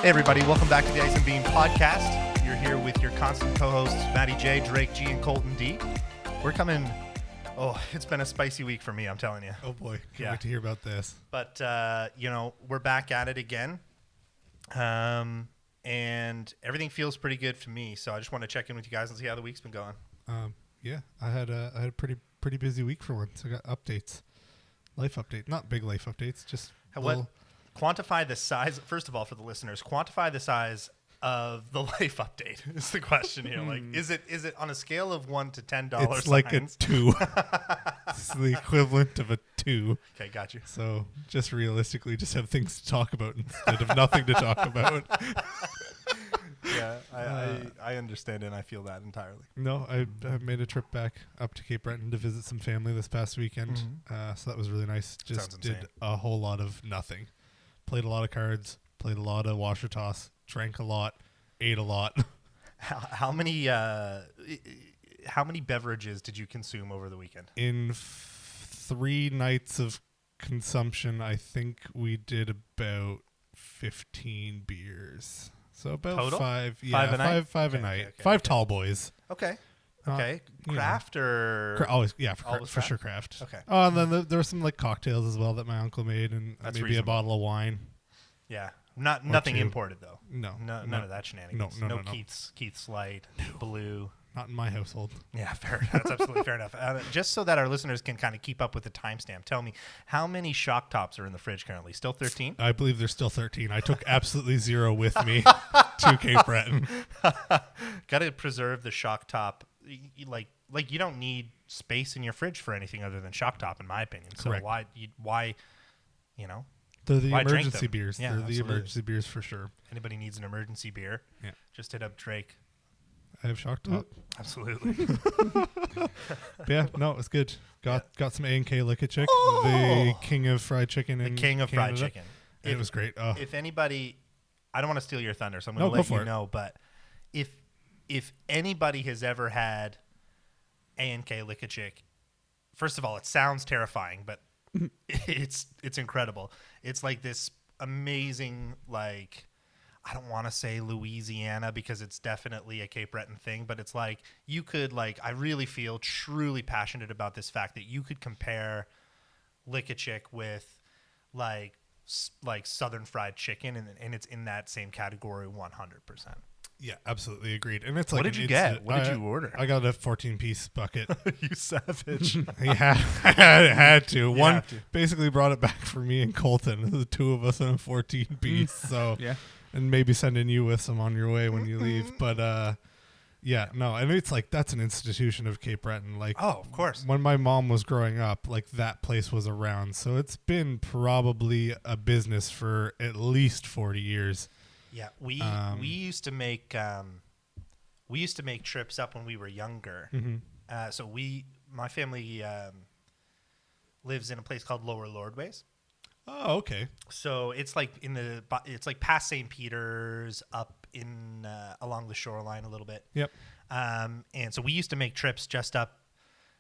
Hey everybody, welcome back to the Ice and Beam podcast. You're here with your constant co-hosts, Matty J, Drake G, and Colton D. We're coming... Oh, it's been a spicy week for me, I'm telling you. Oh boy, can't wait to hear about this. But, we're back at it again. And everything feels pretty good for me, so I just want to check in with you guys and see how the week's been going. Yeah, I had a pretty busy week for once. I got updates. Life update. Not big life updates, just little... Quantify the size, first of all, for the listeners, quantify the size of the life update is the question here. Like, is it on a scale of $1 to $10? It's like a 2. It's the equivalent of a 2. Okay, got you. So just realistically, just have things to talk about instead of nothing to talk about. Yeah, I understand and I feel that entirely. No, I made a trip back up to Cape Breton to visit some family this past weekend. So that was really nice. Just did a whole lot of nothing. Played a lot of cards, played a lot of washer toss, drank a lot, ate a lot. How many beverages did you consume over the weekend? In 3 nights of consumption, I think we did about 15 beers. So about total? 5. Yeah, 5 a night? Five a night. 5 tall boys. Okay. Okay. Craft or always, yeah, for sure craft. Okay. Oh, and then there were some like cocktails as well that my uncle made, and That's maybe reasonable. a bottle of wine. Yeah. Nothing 2. imported though. None of that shenanigans. No. Keith's Light, Blue. Not in my household. Yeah, fair. That's absolutely fair enough. Just so that our listeners can kind of keep up with the timestamp, tell me how many shock tops are in the fridge currently? Still 13? I believe there's still 13. I took absolutely 0 with me to Cape Breton. Got to preserve the shock top. Like you don't need space in your fridge for anything other than shock top, in my opinion. Correct. So why, They're the why drink emergency them? beers. Yeah, They're absolutely. the emergency beers for sure. Anybody needs an emergency beer? Yeah. Just hit up Drake. I have shock top. Absolutely. Yeah, no, it was good. Got some A&K Lickachik, Oh! the king of fried chicken in The king of fried Canada. chicken. It was great. Oh. If anybody, I don't want to steal your thunder, so I'm going to No, let go for you it. know. But if anybody has ever had A&K Lickachik, first of all, it sounds terrifying, but it's incredible. It's like this amazing, like, I don't want to say Louisiana because it's definitely a Cape Breton thing, but it's like you could, like, I really feel truly passionate about this fact that you could compare Lickachik with like Southern fried chicken, and it's in that same category 100%. Yeah, absolutely agreed. And it's like, What did you get? What did you order? I got a 14-piece bucket. You savage. I had to. You One have to. basically brought it back for me and Colton. The 2 of us on a 14-piece. So Yeah. and maybe sending you with some on your way when you leave. But yeah, no, and it's like that's an institution of Cape Breton. Like, Oh, of course. when my mom was growing up, like that place was around. So it's been probably a business for at least 40 years. Yeah, we used to make trips up when we were younger. So my family lives in a place called Lower Lordways. Oh, okay. So it's like it's like past St. Peter's, up in along the shoreline a little bit. Yep. And so we used to make trips just up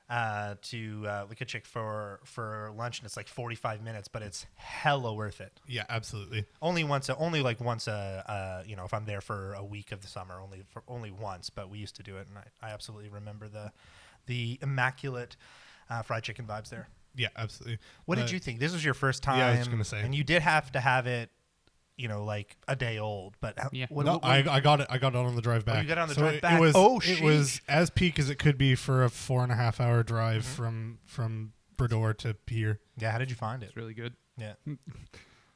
to Lickachik for lunch, and it's like 45 minutes, but it's hella worth it. Yeah, absolutely. Only once if I'm there for a week of the summer, only once. But we used to do it, and I absolutely remember the immaculate fried chicken vibes there. Yeah, absolutely. What did you think? This was your first time. Yeah, I was gonna say. And you did have to have it, like a day old. But Yeah. I got it. I got it on the drive back. you got it on the So drive it back. was, Oh, it was as peak as it could be for a 4.5 hour drive from Bredor to here. Yeah, how did you find it? It's really good. Yeah.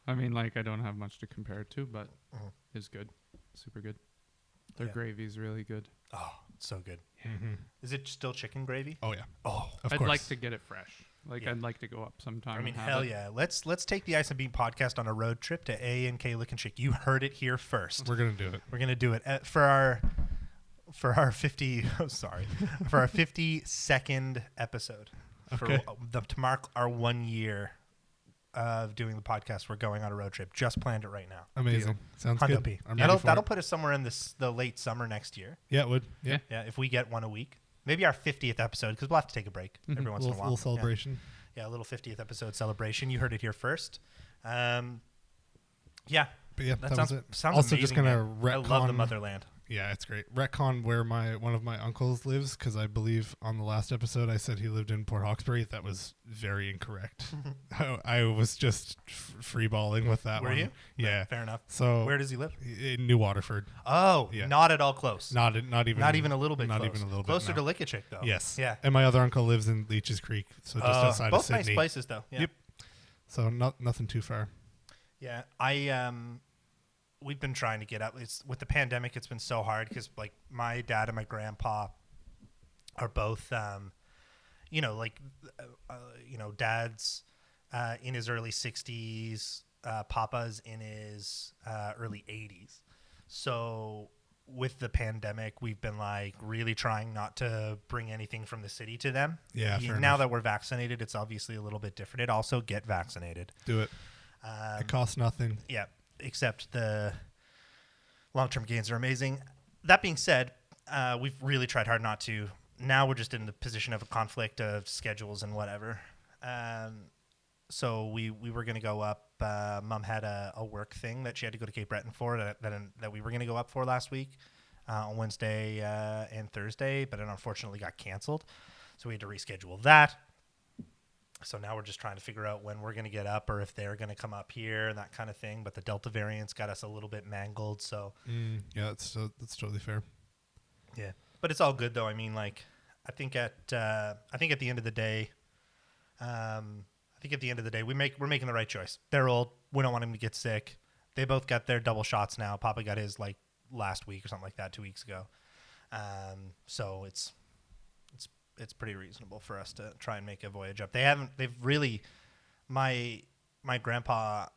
I mean, like, I don't have much to compare it to, but it's good. Super good. Their gravy's really good. Oh, it's so good. Mm-hmm. Is it still chicken gravy? Oh yeah. Oh, Of I'd course. like to get it fresh. Like, Yeah. I'd like to go up sometime. I mean, and have hell it. yeah. Let's take the Ice and Beam podcast on a road trip to A&K Lickachik. You heard it here first. We're gonna do it. We're gonna do it for our 50. Oh, sorry, for our 52nd episode. Okay. To mark our 1 year of doing the podcast, we're going on a road trip. Just planned it right now. Amazing. Sounds Hundo good. P. I'm ready for That'll it. put us somewhere in the late summer next year. Yeah, it would. Yeah. Yeah, if we get one a week. Maybe our 50th episode, because we'll have to take a break every once in a while. Little celebration. Yeah, a little 50th episode celebration. You heard it here first. Yeah, But yeah, that was it. Sounds also, amazing, just gonna man. retcon. I love the motherland. Yeah, it's great. Retcon where one of my uncles lives, because I believe on the last episode I said he lived in Port Hawkesbury. That was very incorrect. I was just freeballing with that Were one. you? Yeah. No, fair enough. So where does he live? In New Waterford. Oh, Yeah. not at all close. Not even a little bit. Not close. even a little Closer bit. to Lickachik, though. Yes. Yeah. And my other uncle lives in Leeches Creek, so just outside both of Sydney. nice places, though. Yeah. Yep. So nothing too far. Yeah, we've been trying to get up. It's with the pandemic. It's been so hard because like my dad and my grandpa are both, dad's in his early 60s, Papa's in his early 80s. So with the pandemic, we've been like really trying not to bring anything from the city to them. Yeah. Now that we're vaccinated, it's obviously a little bit different. It also get vaccinated. Do it. It costs nothing. Yeah, except the long-term gains are amazing. That being said, we've really tried hard not to. Now we're just in the position of a conflict of schedules and whatever. So we were going to go up. Mom had a work thing that she had to go to Cape Breton for that we were going to go up for last week on Wednesday and Thursday, but it unfortunately got canceled. So we had to reschedule that. So now we're just trying to figure out when we're going to get up or if they're going to come up here and that kind of thing. But the Delta variant's got us a little bit mangled. So yeah, that's totally fair. Yeah, but it's all good though. I mean, like, I think at the end of the day, we're making the right choice. They're old. We don't want them to get sick. They both got their double shots now. Papa got his like last week or something like that, 2 weeks ago. So it's pretty reasonable for us to try and make a voyage up. My grandpa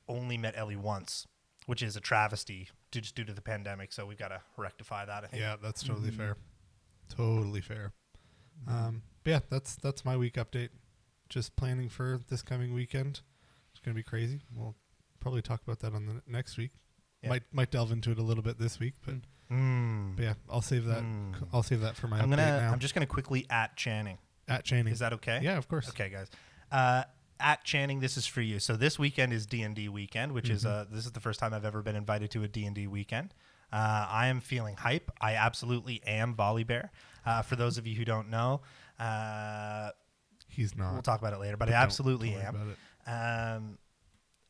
only met Ellie once, which is a travesty just due to the pandemic. So we've got to rectify that, I think. Yeah, that's totally fair. Totally fair. But yeah, that's my week update. Just planning for this coming weekend. It's going to be crazy. We'll probably talk about that on the next week. Yeah. Might delve into it a little bit this week, but yeah, I'll save that. I'll save that for my update now. I'm just gonna quickly @Channing. @Channing. Is that okay? Yeah, of course. Okay, guys. @Channing, this is for you. So this weekend is D&D weekend, which is this is the first time I've ever been invited to a D&D weekend. I am feeling hype. I absolutely am Volley Bear. For those of you who don't know, he's not. We'll talk about it later, but I absolutely am.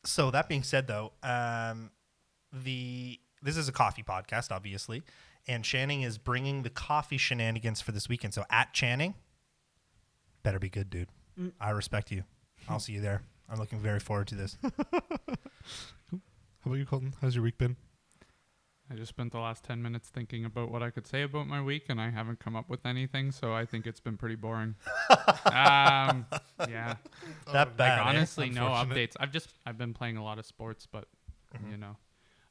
So that being said, though, this is a coffee podcast, obviously, and Channing is bringing the coffee shenanigans for this weekend. So @Channing, better be good, dude. I respect you. I'll see you there. I'm looking very forward to this. How about you, Colton? How's your week been? I just spent the last 10 minutes thinking about what I could say about my week, and I haven't come up with anything, so I think it's been pretty boring. Yeah. That bad, honestly, no updates. I've been playing a lot of sports, but,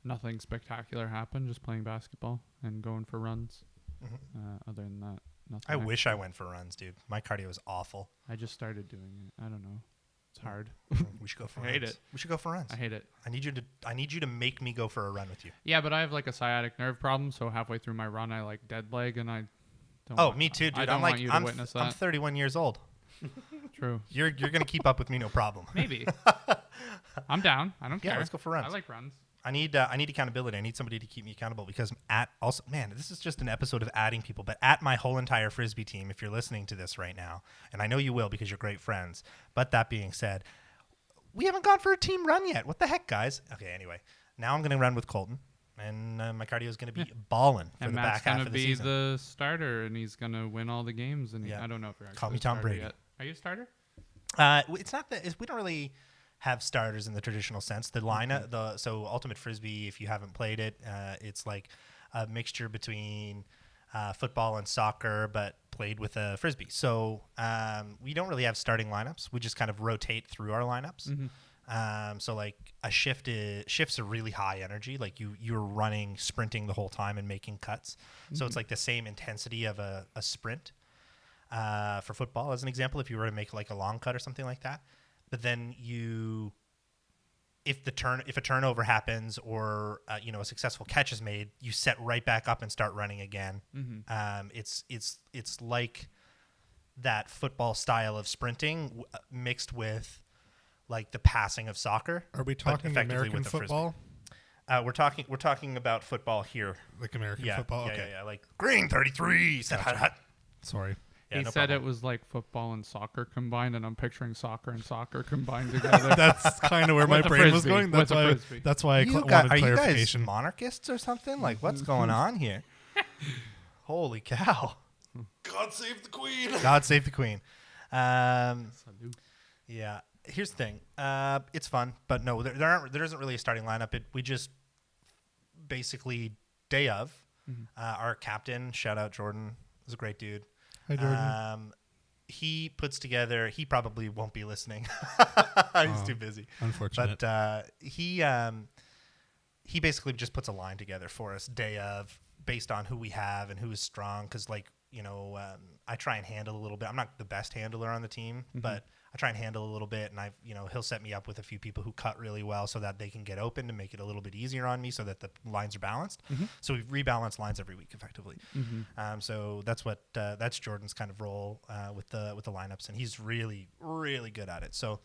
nothing spectacular happened. Just playing basketball and going for runs. Other than that, nothing. I wish I went for runs, dude. My cardio is awful. I just started doing it. I don't know. It's hard. We should go for I runs. hate it. We should go for runs. I hate it. I need you to make me go for a run with you. Yeah, but I have like a sciatic nerve problem, so halfway through my run, I like dead leg, and I don't. Oh, me too, dude. I don't want you to witness that. I'm 31 years old. True. You're gonna keep up with me, no problem. Maybe. I'm down. I don't care. Yeah, let's go for runs. I like runs. I need accountability. I need somebody to keep me accountable because this is just an episode of adding people, but my whole entire Frisbee team, if you're listening to this right now, and I know you will because you're great friends. But that being said, we haven't gone for a team run yet. What the heck, guys? Okay, anyway, now I'm going to run with Colton, and my cardio is going to be balling for and the Matt's back half of the season. And Matt's going to be the starter, and he's going to win all the games. And I don't know if you're actually Call me Tom Brady yet. Are you a starter? It's not that we don't really have starters in the traditional sense. The lineup, so Ultimate Frisbee, if you haven't played it, it's like a mixture between football and soccer, but played with a Frisbee. So we don't really have starting lineups. We just kind of rotate through our lineups. So like shifts are really high energy. Like you're running, sprinting the whole time and making cuts. So it's like the same intensity of a sprint for football, as an example, if you were to make like a long cut or something like that. But then if a turnover happens or a successful catch is made, you set right back up and start running again. It's like that football style of sprinting mixed with like the passing of soccer. Are we talking American football? We're talking about football here. Like American football? Okay. Yeah. Like green 33. Gotcha. Sorry. He said it was like football and soccer combined, and I'm picturing soccer and soccer combined together. That's kind of where my brain was going. That's why I wanted clarification. Are you guys monarchists or something? Like, what's going on here? Holy cow. God save the queen. God save the queen. Yeah. Here's the thing. It's fun, but no, there isn't really a starting lineup. We just basically day of. Our captain, shout out Jordan, is a great dude. Hi, Jordan. He puts together. He probably won't be listening. He's too busy. Unfortunate. But he basically just puts a line together for us day of, based on who we have and who is strong. Because I try and handle a little bit. I'm not the best handler on the team, but I try and handle a little bit. And he'll set me up with a few people who cut really well so that they can get open to make it a little bit easier on me, so that the lines are balanced. So we rebalance lines every week effectively. So that's Jordan's kind of role with the lineups, and he's really, really good at it. So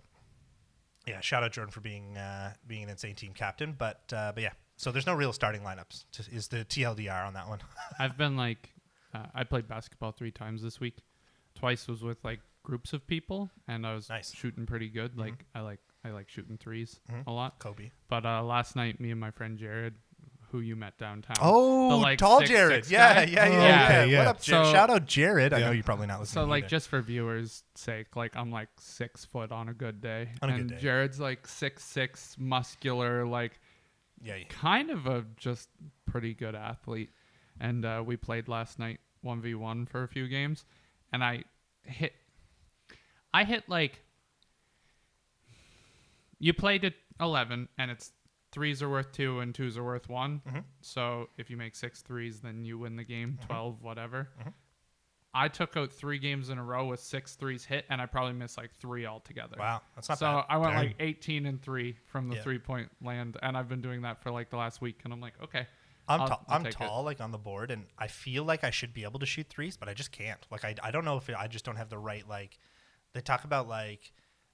yeah, shout out Jordan for being an insane team captain. But yeah, so there's no real starting lineups. Is the TLDR on that one? I've been I played basketball 3 times this week. Twice was with groups of people, and I was shooting pretty good. I like shooting threes a lot. Kobe. But last night, me and my friend Jared, who you met downtown. Oh, tall Jared. Yeah. Okay, What up, Jared? Shout out Jared. I know you're probably not listening. So just for viewers' sake, I'm 6 foot on a good day. Good day. Jared's 6'6", muscular, kind of a just pretty good athlete. And we played last night 1v1 for a few games, and I hit you played at 11, and it's 3s are worth 2 and 2s are worth 1. So if you make 6 threes, then you win the game, 12, whatever. I took out 3 games in a row with 6 threes hit, and I probably missed 3 altogether. Wow, that's not bad. So I went 18 and 3 from the 3-point land, and I've been doing that for the last week, and I'm like, okay. I'm tall on the board, and I feel like I should be able to shoot threes, but I just can't. I don't know if I just don't have the right they talk about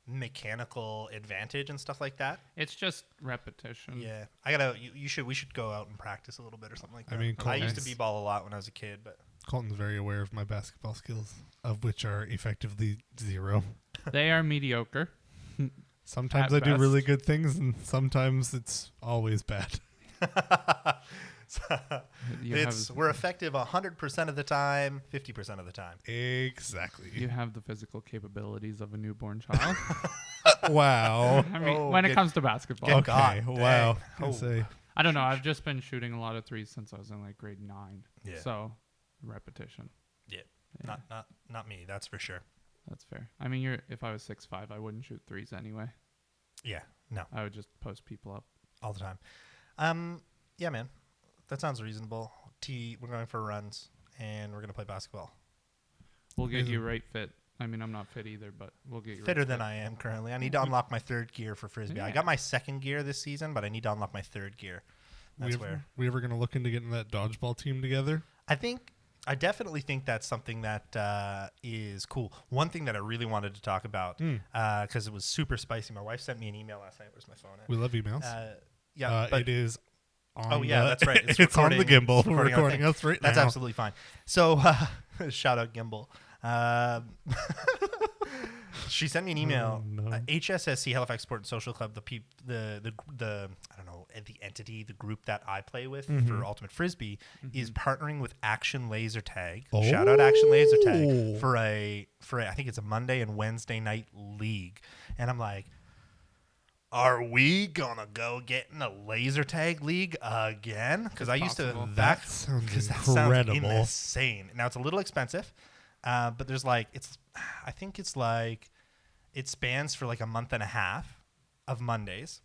mechanical advantage and stuff like that. It's just repetition. Yeah, we should go out and practice a little bit or something like that. I mean, I used to b-ball a lot when I was a kid, but Colton's very aware of my basketball skills, of which are effectively 0. They are mediocre. Sometimes I do really good things, and sometimes it's always bad. We're effective 100% of the time, 50% of the time. Exactly. You have the physical capabilities of a newborn child. Wow. I mean, when it comes to basketball. Okay. Wow. I don't know. I've just been shooting a lot of threes since I was in grade 9. Yeah. So repetition. Yeah. Not me. That's for sure. That's fair. I mean, if I was 6'5", I wouldn't shoot threes anyway. Yeah. No. I would just post people up all the time. Yeah, man. That sounds reasonable. We're going for runs, and we're going to play basketball. We'll get you right fit. I mean, I'm not fit either, but we'll get you fitter than I am currently. I need to unlock my 3rd gear for Frisbee. Yeah. I got my 2nd gear this season, but I need to unlock my 3rd gear. That's we ever going to look into getting that dodgeball team together? I definitely think that's something that is cool. One thing that I really wanted to talk about, because it was super spicy. My wife sent me an email last night. Where's my phone at? We love emails. It is. That's right. It's on the gimbal. We're recording us right now. That's absolutely fine. So, shout out gimbal. She sent me an email. HSSC, Halifax Sport and Social Club, the I don't know, the entity, the group that I play with for Ultimate Frisbee is partnering with Action Laser Tag. Shout out Action Laser Tag for I think it's a Monday and Wednesday night league. And I'm like, are we gonna go get in a laser tag league again? Because I used to. That sounds incredible. Insane. Now it's a little expensive, but there's I think it's it spans for a month and a half of Mondays,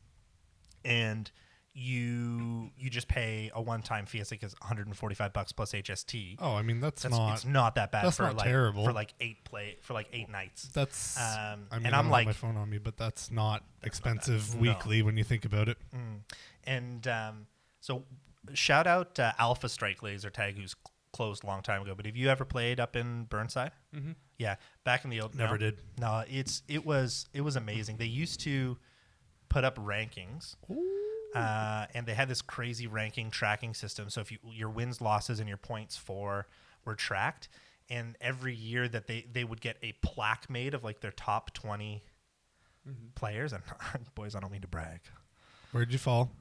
and you just pay a one-time fee. I think it's $145 plus HST. Oh, I mean it's not that bad. That's not terrible for 8 nights. That's I don't have my phone on me, but that's not expensive weekly when you think about it. And so shout out Alpha Strike Laser Tag, who's closed a long time ago. But have you ever played up in Burnside? Yeah, back in the old. Never did. No, it was amazing. They used to put up rankings. And they had this crazy ranking tracking system. So if your wins, losses, and your points were tracked, and every year that they would get a plaque made of like their top 20 players. And boys, I don't mean to brag. Where'd you fall?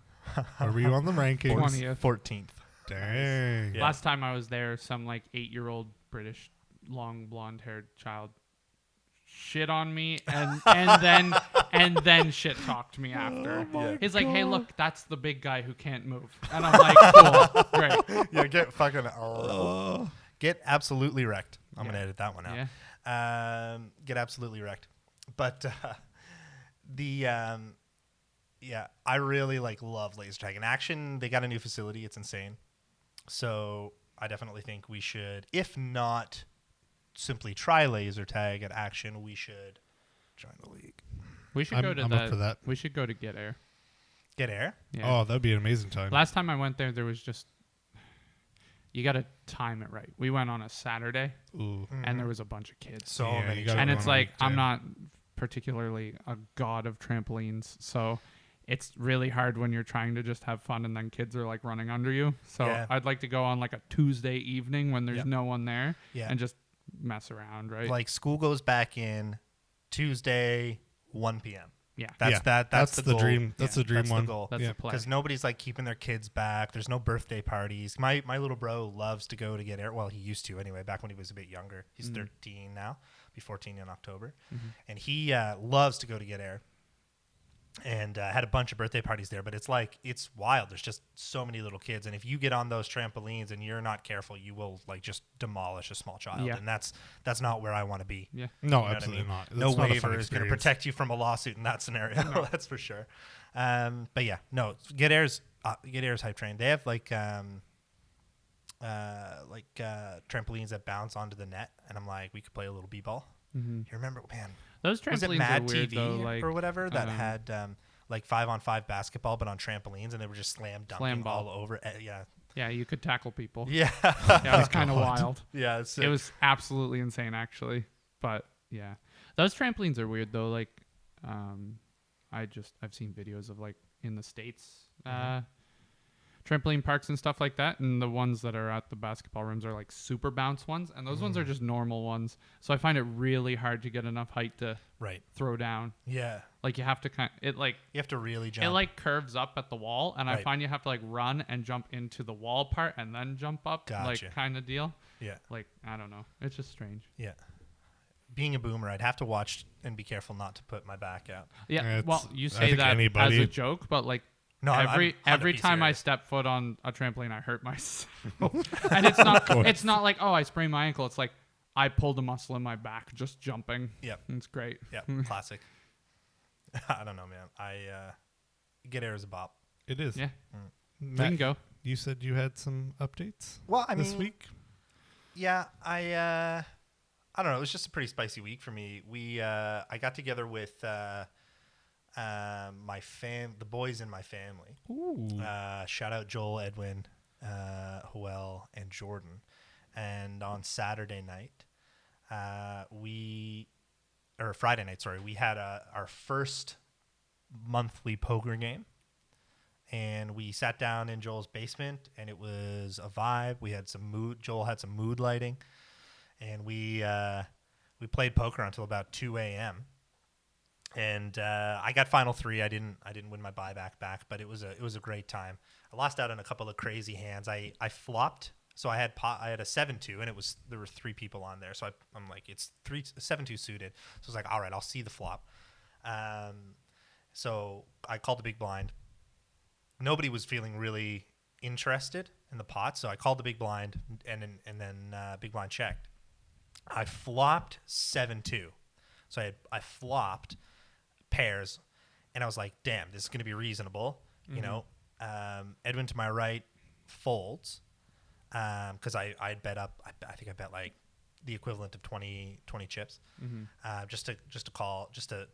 Where were you on the rankings? 20th. 14th. Dang. Yeah. Last time I was there, some like 8-year-old British long blonde-haired child shit on me and then shit talked me after. He's like, "Hey, look, that's the big guy who can't move." And I'm like, "Cool, great." Yeah, get fucking get absolutely wrecked. I'm gonna edit that one out. Yeah. Get absolutely wrecked. But I really love laser tag in action. They got a new facility. It's insane. So I definitely think we should, if not simply try laser tag at action, we should join the league. We should go to I'm up for that. We should go to Get Air. Get Air? Yeah. Oh, that'd be an amazing time. Last time I went there was just, you got to time it right. We went on a Saturday, Ooh. and there was a bunch of kids. So many. you gotta And go it's on a like, I'm weekday. not particularly a god of trampolines, so it's really hard when you're trying to just have fun and then kids are like running under you. So Yeah. I'd like to go on like a Tuesday evening when there's Yep. no one there Yeah. and just mess around, right? Like school goes back in Tuesday, 1 p.m. yeah. That's the goal. dream. That's the dream that's one. The goal. That's the play. Because nobody's like keeping their kids back. There's no birthday parties. My little bro loves to go to Get Air. Well, he used to anyway, back when he was a bit younger. He's 13 now, be 14 in October. And he loves to go to Get Air. And had a bunch of birthday parties there, but it's wild. There's just so many little kids, and if you get on those trampolines and you're not careful, you will just demolish a small child, Yeah. and that's not where I want to be. Yeah. No, You know what I absolutely mean? not. No That's not a fun waiver is going to experience. protect you from a lawsuit in that scenario. That's for sure. But yeah, no. Get Air's hype train. They have trampolines that bounce onto the net, and I'm like, we could play a little b-ball. You remember, man? Those Was it trampolines Mad are weird TV though, like, or whatever that had 5-on-5 basketball, but on trampolines, and they were just slam dunking ball. all over. Yeah, Yeah, you could tackle people. yeah, Yeah, it was kind of wild. yeah. It's It was absolutely insane, actually. But yeah, those trampolines are weird though. Like, I've seen videos of like in the States, trampoline parks and stuff like that, and the ones that are at the basketball rims are like super bounce ones, and those ones are just normal ones. So I find it really hard to get enough height to right. throw down. Yeah, Like you have to you have to really jump. it like curves up at the wall, and I Right. find you have to like run and jump into the wall part and then jump up, Gotcha. like kind of deal. yeah, Like, I don't know, it's just strange. yeah. Being a boomer, I'd have to watch and be careful not to put my back out. Yeah, It's- well, you I say think that anybody- as a joke, but like No, I'm every 100% time I serious. step foot on a trampoline, I hurt myself. And it's not like, oh, I sprained my ankle. It's like I pulled a muscle in my back just jumping. Yep. It's great. Yeah, classic. I don't know, man. Get Air is a bop. It is. Yeah, we Matt, can go. you said you had some updates Well, I this mean, week. Yeah, I don't know. It was just a pretty spicy week for me. I got together with the boys in my family. Ooh. Shout out Joel, Edwin, Joel, and Jordan. And on Saturday night, Friday night, sorry, we had our first monthly poker game. And we sat down in Joel's basement, and it was a vibe. We had some mood. Joel had some mood lighting, and we played poker until about 2 a.m. And I got final 3. I didn't win my buyback back, but it was a great time. I lost out on a couple of crazy hands. I flopped, so I had a 7-2, and there were 3 people on there. So I'm like, it's 7-2 suited. So I was like, all right, I'll see the flop. So I called the big blind. Nobody was feeling really interested in the pot, so I called the big blind, and then big blind checked. I flopped 7-2, so I flopped pairs, and I was like, "Damn, this is going to be reasonable." Mm-hmm. You know, Edwin to my right folds because I had bet up. I think I bet like the equivalent of 20 chips, just to call, just to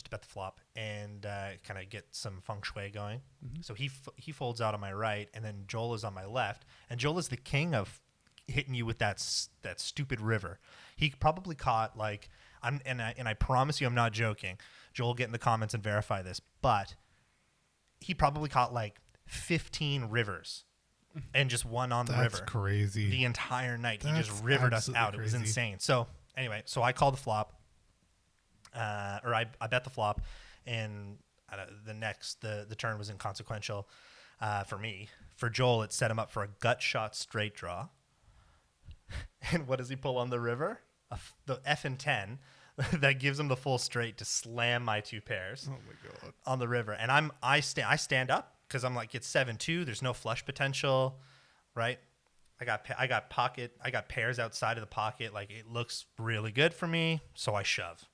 bet the flop and kind of get some feng shui going. So he folds out on my right, and then Joel is on my left. And Joel is the king of hitting you with that stupid river. He probably caught like I promise you, I'm not joking. Joel, get in the comments and verify this. But he probably caught like 15 rivers and just one on the river. That's crazy. The entire night. That's he just rivered us out. crazy. It was insane. So anyway, so I called the flop, or I bet the flop, and the turn was inconsequential for me. For Joel, it set him up for a gut shot straight draw. And what does he pull on the river? The F and 10 that gives him the full straight to slam my 2 pairs. Oh my god! On the river, and I stand up because I'm like, it's 7-2. There's no flush potential, right? I got pairs outside of the pocket. Like, it looks really good for me, so I shove,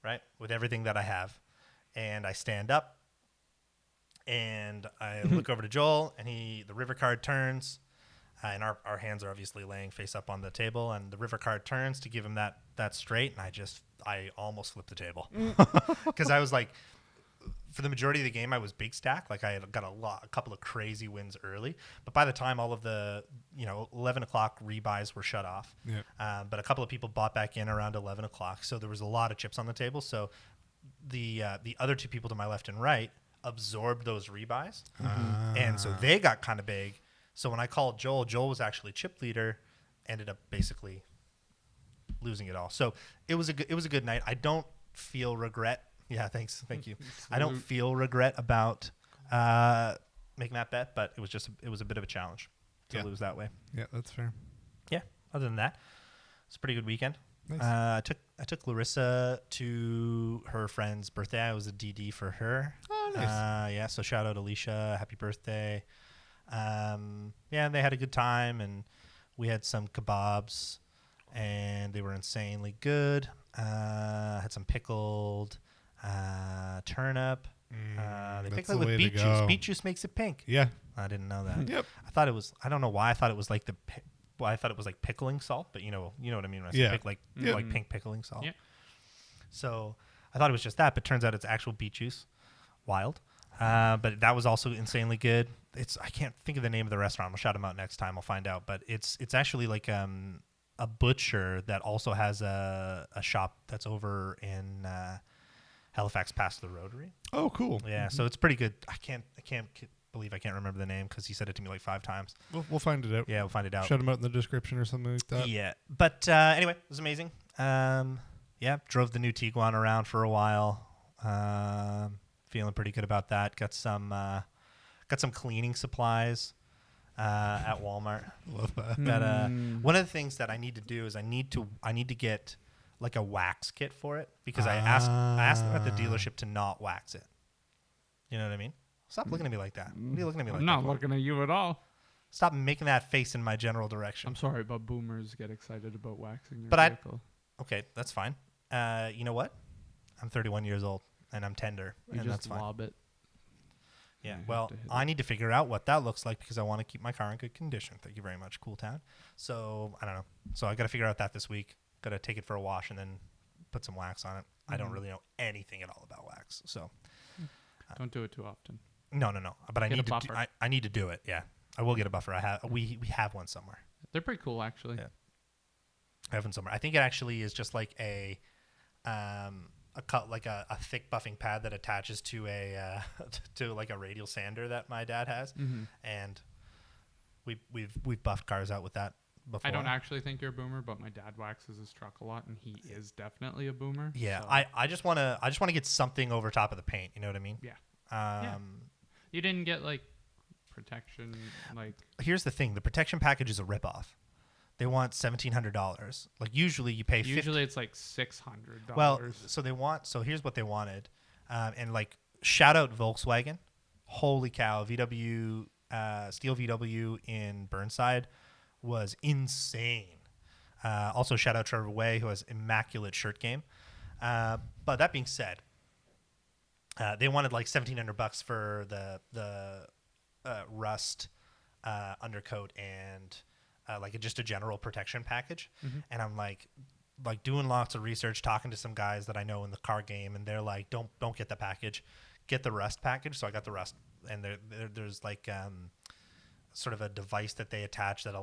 right, with everything that I have, and I stand up, and I look over to Joel, and the river card turns. And our hands are obviously laying face up on the table, and the river card turns to give him that straight, and I almost flipped the table because I was like, for the majority of the game I was big stack, like I had got a couple of crazy wins early, but by the time all of the 11 o'clock rebuys were shut off, but a couple of people bought back in around 11 o'clock, so there was a lot of chips on the table. So the other 2 people to my left and right absorbed those rebuys, and so they got kind of big. So when I called Joel was actually chip leader, ended up basically losing it all. So it was a good night. I don't feel regret. Yeah, thank you. I don't feel regret about making that bet, but it was a bit of a challenge to lose that way. Yeah, that's fair. Yeah. Other than that, it's a pretty good weekend. Nice. I took Larissa to her friend's birthday. I was a DD for her. Oh, nice. Yeah. So shout out Alicia, happy birthday. And they had a good time, and we had some kebabs, and they were insanely good. Had some pickled turnip. They pickle it with beet juice. Beet juice makes it pink. Yeah, I didn't know that. Yep. I thought it was. I don't know why. I thought it was like I thought it was like pickling salt, but you know what I mean when I say like pink pickling salt. Yeah. So I thought it was just that, but turns out it's actual beet juice. Wild. But that was also insanely good. I can't think of the name of the restaurant. I'll shout them out next time. I'll find out. But it's actually like a butcher that also has a shop that's over in Halifax past the Rotary. Oh, cool. Yeah, so it's pretty good. I can't believe I can't remember the name because he said it to me like 5 times. We'll find it out. Yeah, we'll find it out. Shout them out in the description or something like that. Yeah, but anyway, it was amazing. Drove the new Tiguan around for a while. Feeling pretty good about that. Got some cleaning supplies at Walmart. Love that. Got one of the things that I need to do is I need to get like a wax kit for it because I asked them at the dealership to not wax it. You know what I mean? Stop looking at me like that. What are you looking at me like I'm that? not looking at you at all. Stop making that face in my general direction. I'm sorry, but boomers get excited about waxing their But vehicle. Okay, that's fine. You know what? I'm 31 years old and I'm tender, You and just that's fine. lob it. Yeah, You well, have to hit I need to figure out what that looks like because I want to keep my car in good condition. Thank you very much, Cool Town. So, I don't know. So, I got to figure out that this week. Got to take it for a wash and then put some wax on it. I don't really know anything at all about wax. So, Don't do it too often. no. But I Get need a to buffer. I need to do it. Yeah. I will get a buffer. We have one somewhere. They're pretty cool, actually. Yeah. I have one somewhere. I think it actually is just like a thick buffing pad that attaches to a to like a radial sander that my dad has, and we've buffed cars out with that before. I don't actually think you're a boomer, but my dad waxes his truck a lot, and he is definitely a boomer. Yeah, so. I just wanna get something over top of the paint. You know what I mean? Yeah. You didn't get like protection, like. Here's the thing: the protection package is a ripoff. They want $1,700. Like usually you pay. Usually it's like $600. Well, so here's what they wanted, and like shout out Volkswagen, holy cow! VW, Steel VW in Burnside was insane. Also shout out Trevor Way who has immaculate shirt game. But that being said, they wanted like $1,700 for the rust undercoat and. Like just a general protection package, and I'm like doing lots of research, talking to some guys that I know in the car game, and they're like, don't get the package, get the rust package. So I got the rust, and there's like sort of a device that they attach that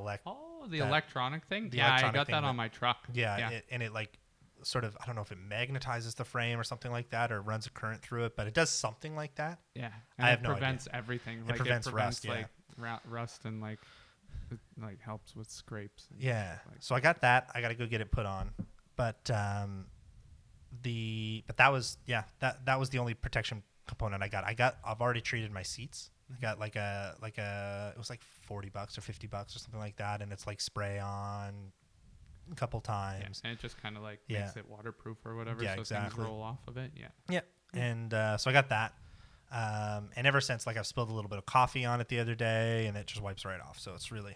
the electronic thing. Yeah, I got that on my truck. Yeah. It like sort of, I don't know if it magnetizes the frame or something like that, or runs a current through it, but it does something like that. Yeah, I have it no prevents idea. everything. It prevents rust, like rust and like it like helps with scrapes. And Yeah. like, So I got that. I got to go get it put on, but that was that was the only protection component I got. I've already treated my seats. I got like a it was like $40 or $50 or something like that, and it's like spray on a couple times. And it just kind of like makes it waterproof or whatever, so things roll off of it. Yeah. And so I got that. And ever since, like, I've spilled a little bit of coffee on it the other day, and it just wipes right off. So it's really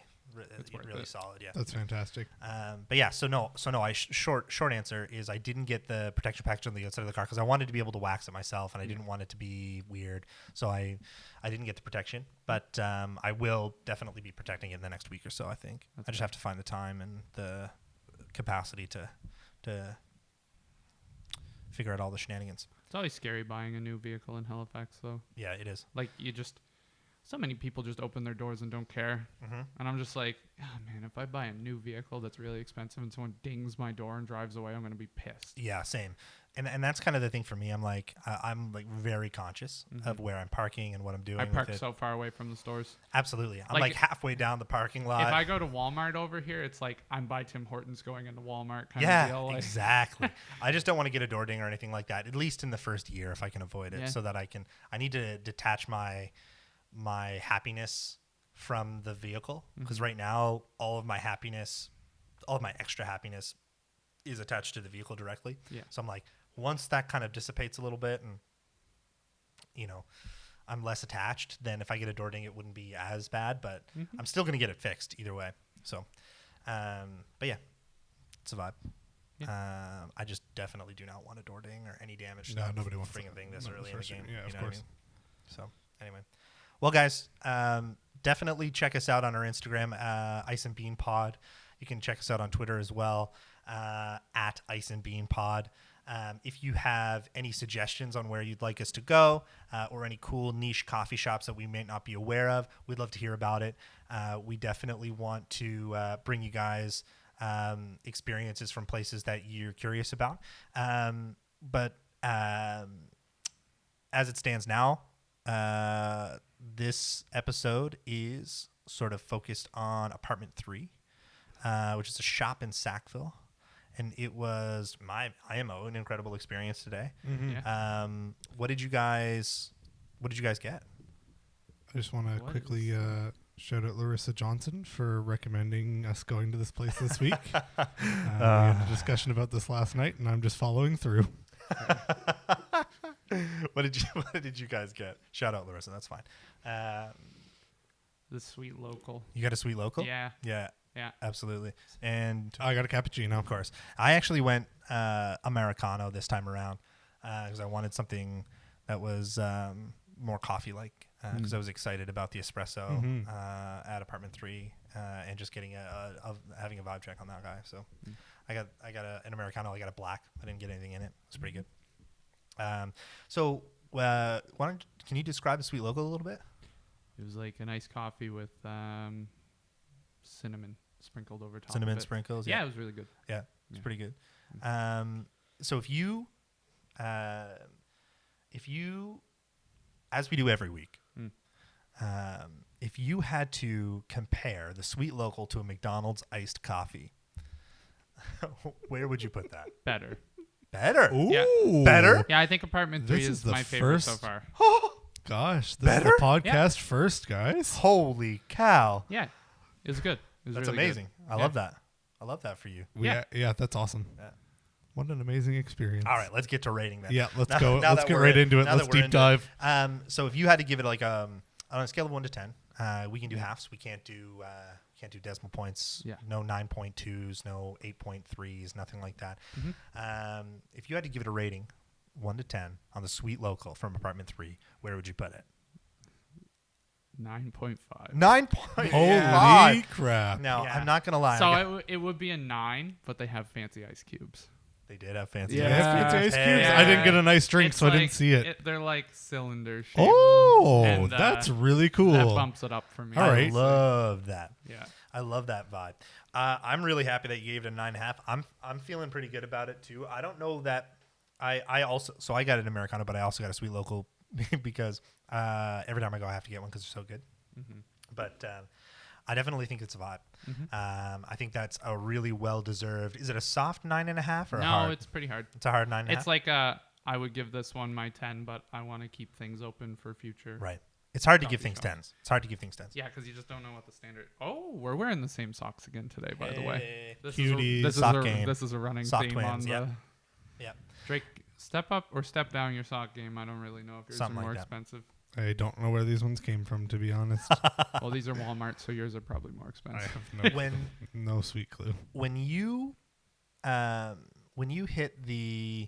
solid. Yeah, that's fantastic. But yeah, so no. Short answer is I didn't get the protection package on the outside of the car because I wanted to be able to wax it myself, and I didn't want it to be weird. So I didn't get the protection, but I will definitely be protecting it in the next week or so. I think I just have to find the time and the capacity to figure out all the shenanigans. It's always scary buying a new vehicle in Halifax, though. Yeah, it is. Like, so many people just open their doors and don't care. Mm-hmm. And I'm just like, oh, man, if I buy a new vehicle that's really expensive and someone dings my door and drives away, I'm going to be pissed. Yeah, same. And that's kind of the thing for me. I'm like very conscious of where I'm parking and what I'm doing. I park so far away from the stores. Absolutely. I'm like halfway down the parking lot. If I go to Walmart over here, it's like I'm by Tim Hortons going into Walmart kind of deal. Yeah, exactly. I just don't want to get a door ding or anything like that, at least in the first year if I can avoid it, so that I need to detach my happiness from the vehicle, because right now all of my extra happiness is attached to the vehicle directly. Yeah. So I'm like, once that kind of dissipates a little bit and I'm less attached, then if I get a door ding it wouldn't be as bad, but I'm still going to get it fixed either way. So but yeah, it's a vibe. Yeah. I just definitely do not want a door ding or any damage. No, nobody wants a thing this early in the game. Yeah, of course. What I mean? So anyway, well, guys, definitely check us out on our Instagram, Ice and Bean Pod. You can check us out on Twitter as well, at Ice and Bean Pod. If you have any suggestions on where you'd like us to go, or any cool niche coffee shops that we may not be aware of, we'd love to hear about it. We definitely want to bring you guys experiences from places that you're curious about. But as it stands now, this episode is sort of focused on Apartment 3, which is a shop in Sackville. And it was my IMO, an incredible experience today. Mm-hmm. Yeah. What did you guys get? I just want to quickly shout out Larissa Johnson for recommending us going to this place this week. We had a discussion about this last night, and I'm just following through. What did you guys get? Shout out Larissa, that's fine. The Sweet Local. You got a Sweet Local? Yeah. Yeah, absolutely. And I got a cappuccino, of course. I actually went Americano this time around because I wanted something that was more coffee-like, because I was excited about the espresso at Apartment 3 and just getting having a vibe check on that guy. So I got an Americano. I got a black. I didn't get anything in it. It's pretty good. So can you describe the Sweet Local a little bit? It was like an iced coffee with cinnamon sprinkled over top. Cinnamon sprinkles. Yeah, it was really good. Yeah, it's pretty good. So if you, as we do every week, if you had to compare the Sweet Local to a McDonald's iced coffee, where would you put that? Better. Ooh. Yeah. Better? Yeah, I think Apartment 3 is my favorite so far. Gosh, this Better? is the podcast first, guys. Holy cow. Yeah, it was good. That's really amazing. Good. I love that. I love that for you. Yeah, that's awesome. Yeah. What an amazing experience. All right, let's get to rating then. Yeah, let's go. Let's get right into it. Let's deep dive. So if you had to give it like on a scale of 1 to 10, we can do halves. We can't do decimal points. Yeah. No 9.2s, no 8.3s, nothing like that. If you had to give it a rating, 1 to 10 on the Sweet Local from Apartment 3, where would you put it? 9.5. 9.5. Holy crap! Now, I'm not going to lie. So it would be a 9, but they have fancy ice cubes. They did have fancy fancy ice cubes. Yeah. I didn't get a nice drink, It's so like, I didn't see it. They're like cylinder shaped. Oh, And, that's really cool. That bumps it up for me. All right. I love that. Yeah. I love that vibe. I'm really happy that you gave it a 9.5. I'm feeling pretty good about it too. I don't know that I also, so I got an Americano, but I also got a sweet local because every time I go, I have to get one because they're so good. Mm-hmm. But I definitely think it's a vibe. Mm-hmm. I think that's a really well deserved. Is it a soft 9.5 or no? hard? It's pretty hard. It's a hard 9.5. It's like I would give this one my 10, but I want to keep things open for future. Right. It's hard to give things 10s. It's hard to give things 10s. Yeah, because you just don't know what the standard. Oh, we're wearing the same socks again today, by the way. Cuties. This is a running sock theme twins, on yep. the. Yep. Drake, step up or step down your sock game. I don't really know if yours Something are more like that. expensive. I don't know where these ones came from, to be honest. Well, these are Walmart, so yours are probably more expensive. I have no sweet clue. When you hit the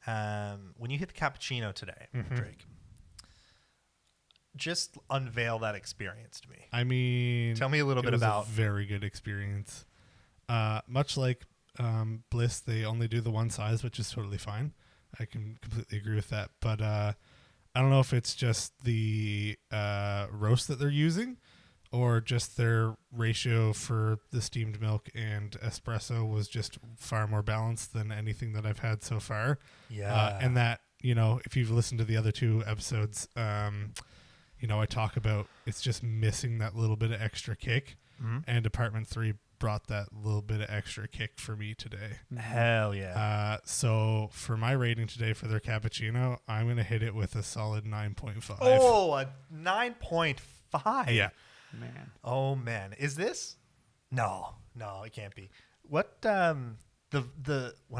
cappuccino today, Drake, just unveil that experience to me. I mean, tell me a little bit about. A very good experience. Much like Bliss, they only do the one size, which is totally fine. I can completely agree with that. But I don't know if it's just the roast that they're using, or just their ratio for the steamed milk and espresso was just far more balanced than anything that I've had so far. Yeah, and that, if you've listened to the other two episodes, I talk about it's just missing that little bit of extra kick, and Apartment 3 brought that little bit of extra kick for me today. Hell yeah. So for my rating today for their cappuccino, I'm going to hit it with a solid 9.5. Oh, a 9.5. Yeah. Man. Oh man. Is this? No, it can't be. What when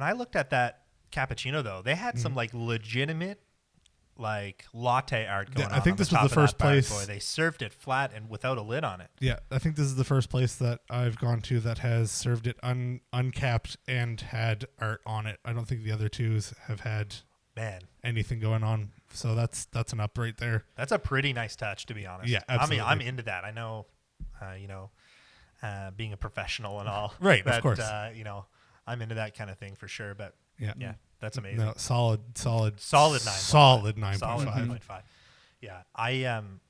I looked at that cappuccino though, they had some like legitimate like latte art going on. I think this was the first place. Boy, they served it flat and without a lid on it. Yeah, I think this is the first place that I've gone to that has served it uncapped and had art on it. I don't think the other twos have had anything going on. So that's an up right there. That's a pretty nice touch, to be honest. Yeah, absolutely. I mean, I'm into that. I know, being a professional and all. Right, that, of course. I'm into that kind of thing for sure. But yeah. That's amazing. No, solid 9.5. Solid 9.5. Yeah, I'm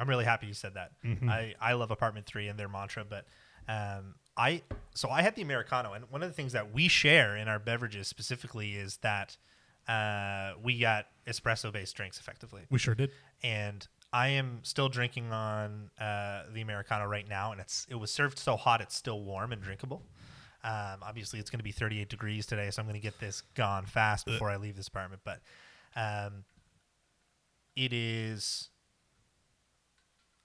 really happy you said that. Mm-hmm. I love Apartment 3 and their mantra, but I had the Americano, and one of the things that we share in our beverages specifically is that we got espresso-based drinks effectively. We sure did. And I am still drinking on the Americano right now, and it was served so hot it's still warm and drinkable. Obviously, it's going to be 38 degrees today, so I'm going to get this gone fast before I leave this apartment. But it is...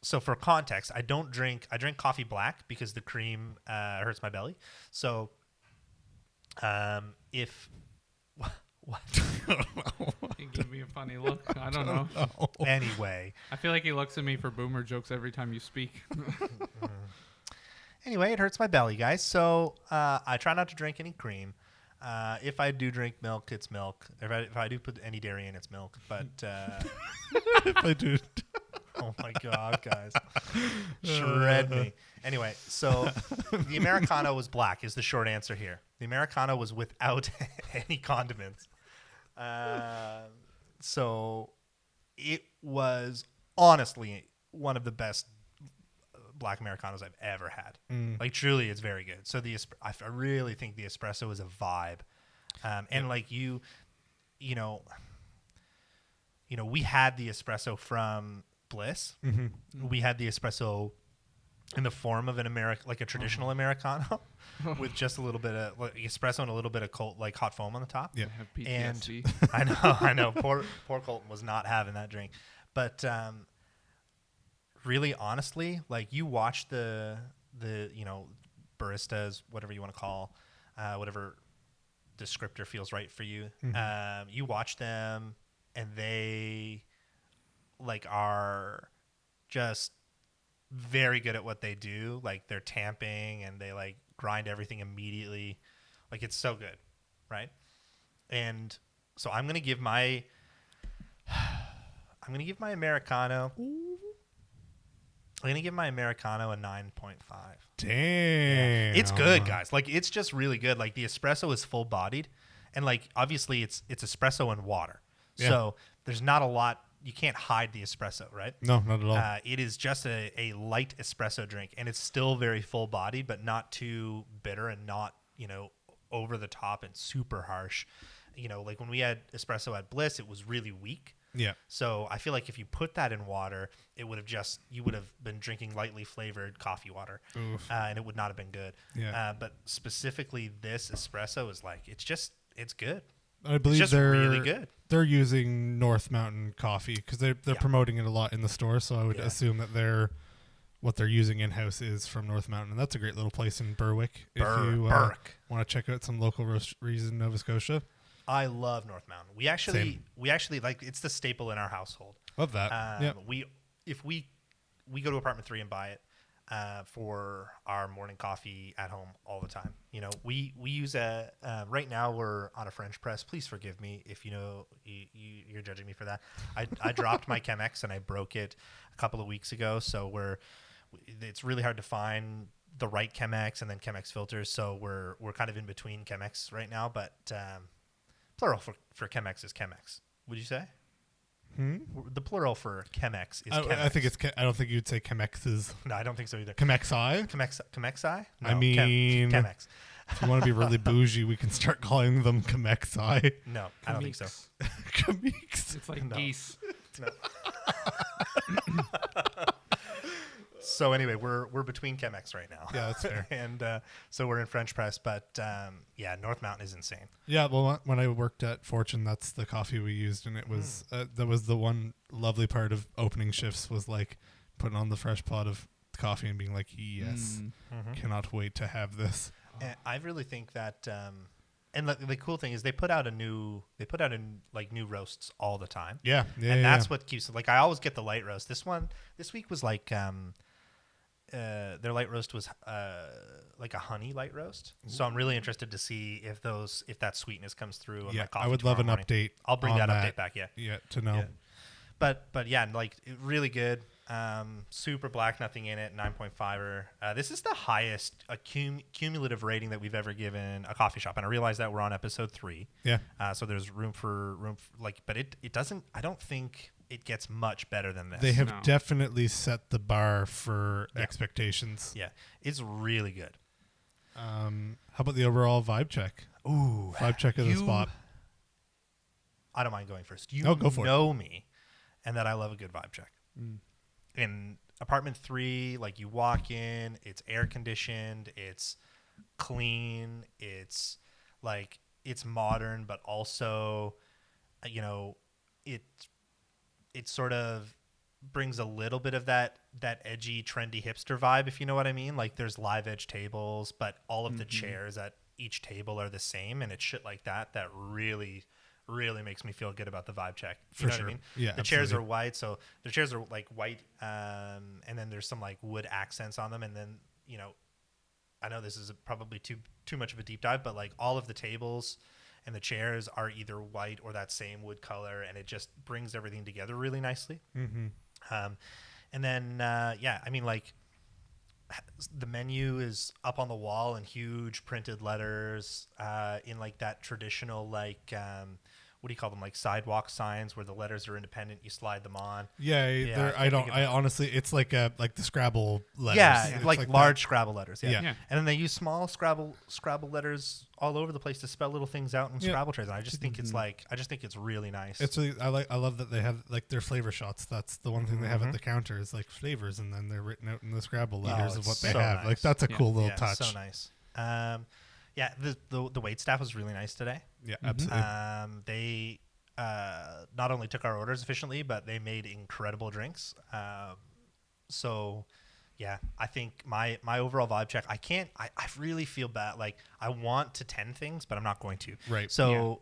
So for context, I drink coffee black because the cream hurts my belly. So if... What? He gave me a funny look. I don't know. Anyway. I feel like he looks at me for boomer jokes every time you speak. Anyway, it hurts my belly, guys. So I try not to drink any cream. If I do drink milk, it's milk. If I do put any dairy in, it's milk. But if I do, oh my god, guys, shred me. Anyway, so the Americano was black. Is the short answer here? The Americano was without any condiments. So it was honestly one of the best black Americanos I've ever had. Like truly, it's very good. So I really think the espresso is a vibe, and like you know, we had the espresso from Bliss. Mm-hmm. We had the espresso in the form of like a traditional Americano, with just a little bit of espresso and a little bit of cold, like hot foam on the top. Yeah, have PTSD. And I know. Poor Colton was not having that drink, but. Really, honestly, like you watch the baristas, whatever you want to call, whatever descriptor feels right for you. Mm-hmm. You watch them, and they are just very good at what they do. Like they're tamping, and they grind everything immediately. Like it's so good, right? And so I'm gonna give my Americano. I'm going to give my Americano a 9.5. Damn. Yeah. It's good, guys. Like, it's just really good. Like, the espresso is full-bodied. And, like, obviously, it's espresso and water. Yeah. So, there's not a lot hide the espresso, right? No, not at all. It is just a light espresso drink, and it's still very full bodied, but not too bitter and not, over the top and super harsh. Like when we had espresso at Bliss, it was really weak. Yeah. So I feel like if you put that in water, you would have been drinking lightly flavored coffee water, and it would not have been good. Yeah. But specifically, this espresso is like it's good. I believe it's just they're really good. They're using North Mountain coffee because they're promoting it a lot in the store. So I would assume that what they're using in house is from North Mountain, and that's a great little place in Berwick. If you want to check out some local roasteries in Nova Scotia. I love North Mountain. We actually like, it's the staple in our household. Love that. If we go to apartment 3 and buy it for our morning coffee at home all the time. We use right now we're on a French press. Please forgive me if you're judging me for that. I dropped my Chemex and I broke it a couple of weeks ago. So it's really hard to find the right Chemex and then Chemex filters. So we're kind of in between Chemex right now, but plural for Chemex is Chemex. Would you say? The plural for Chemex is Chemex. I think I don't think you'd say Chemex's. No, I don't think so either. Chemexi? Chemexi? No, I mean, Chemex. If you want to be really bougie, we can start calling them Chemexi. No, I don't think so. Chemex. It's like geese. No. So anyway, we're between Chemex right now. Yeah, that's fair. And so we're in French press, but North Mountain is insane. Yeah, well, when I worked at Fortune, that's the coffee we used, and it was that was the one lovely part of opening shifts was like putting on the fresh pot of coffee and being like, yes, cannot wait to have this. And I really think that, and the cool thing is they put out new roasts all the time. Yeah, and that's what keeps it. Like I always get the light roast. This week was like their light roast was like a honey light roast. So I'm really interested to see if that sweetness comes through. On my coffee I would love an morning. Update. I'll bring that update back. Yeah, to know. Yeah. But yeah, like really good. Super black, nothing in it. 9.5. This is the highest cumulative rating that we've ever given a coffee shop, and I realize that we're on episode 3. Yeah. So there's room for but it doesn't. I don't think it gets much better than this. They have definitely set the bar for expectations. Yeah, it's really good. How about the overall vibe check? Ooh, vibe check of the spot. I don't mind going first. Go for it. Me, and that I love a good vibe check. In apartment 3, like you walk in, it's air conditioned, it's clean, it's modern, but also, it sort of brings a little bit of that edgy, trendy hipster vibe, if you know what I mean. Like there's live edge tables, but all of the chairs at each table are the same, and it's shit like that really makes me feel good about the vibe check. You know what I mean? Yeah, the chairs are white, so the chairs are like white, and then there's some like wood accents on them, and then I know this is probably too much of a deep dive, but like all of the tables and the chairs are either white or that same wood color, and it just brings everything together really nicely. And then I mean, like the menu is up on the wall in huge printed letters, in like that traditional like what do you call them, like sidewalk signs where the letters are independent, you slide them on. I honestly, it's like the Scrabble letters. Yeah, like large Scrabble letters. Yeah. And then they use small Scrabble letters all over the place to spell little things out in Scrabble trays. And I just think it's really nice. It's really, I love that they have like their flavor shots. That's the one thing they have at the counter is like flavors, and then they're written out in the Scrabble letters of what they have. Nice. Like that's a cool little touch. So nice. The wait staff was really nice today. Yeah, absolutely. They not only took our orders efficiently, but they made incredible drinks. So yeah, I think my overall vibe check, I really feel bad. Like I want to 10 things, but I'm not going to. Right. So